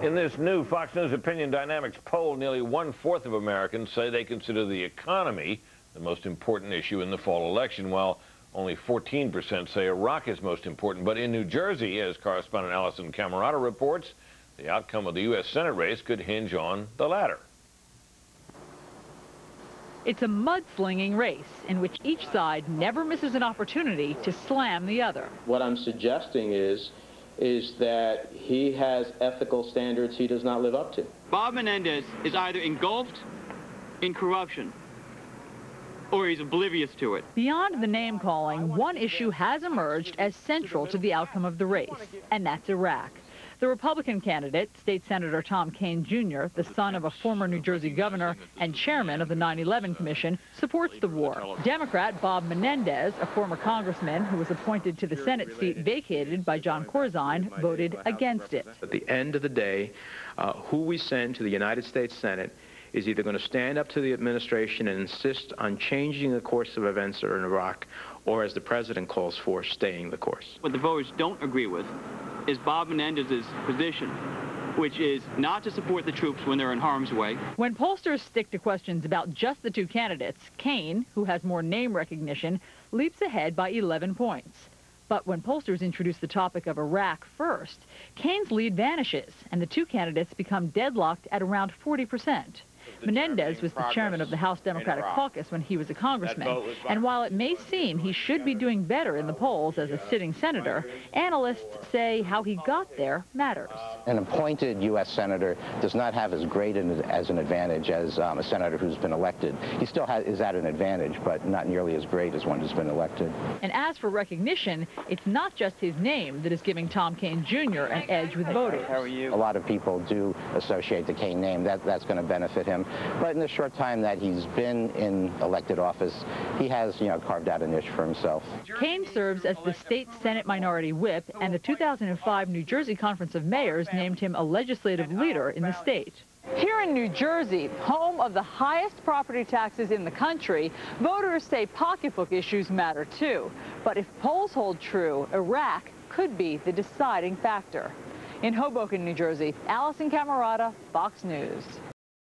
In this new Fox News Opinion Dynamics poll, nearly 1/4 of Americans say they consider the economy the most important issue in the fall election, while only 14% say Iraq is most important. But in New Jersey, as correspondent Allison Camerata reports, the outcome of the U.S. Senate race could hinge on the latter. It's a mudslinging race in which each side never misses an opportunity to slam the other. What I'm suggesting is that he has ethical standards he does not live up to. Bob Menendez is either engulfed in corruption or he's oblivious to it. Beyond the name-calling, one issue has emerged as central to the outcome of the race, and that's Iraq. The Republican candidate, State Senator Tom Kean Jr., the son of a former New Jersey governor and chairman of the 9/11 Commission, supports the war. Democrat Bob Menendez, a former congressman who was appointed to the Senate seat vacated by Jon Corzine, voted against it. At the end of the day, who we send to the United States Senate is either going to stand up to the administration and insist on changing the course of events in Iraq, or, as the president calls for, staying the course. What the voters don't agree with is Bob Menendez's position, which is not to support the troops when they're in harm's way. When pollsters stick to questions about just the two candidates, Kean, who has more name recognition, leaps ahead by 11 points. But when pollsters introduce the topic of Iraq first, Kean's lead vanishes, and the two candidates become deadlocked at around 40%. Menendez was the chairman of the House Democratic Caucus when he was a congressman, and while it may seem he should be doing better in the polls as a sitting senator, analysts say how he got there matters. An appointed U.S. senator does not have as great an advantage as a senator who's been elected. He still is at an advantage, but not nearly as great as one who's been elected. And as for recognition, it's not just his name that is giving Tom Kean Jr. an edge with voters. How are you? A lot of people do associate the Kean name. That's going to benefit him. But in the short time that he's been in elected office, he has, carved out a niche for himself. Kean serves as the state Senate Minority Whip, and the 2005 New Jersey Conference of Mayors named him a legislative leader in the state. Here in New Jersey, home of the highest property taxes in the country, voters say pocketbook issues matter too. But if polls hold true, Iraq could be the deciding factor. In Hoboken, New Jersey, Allison Camerata, Fox News.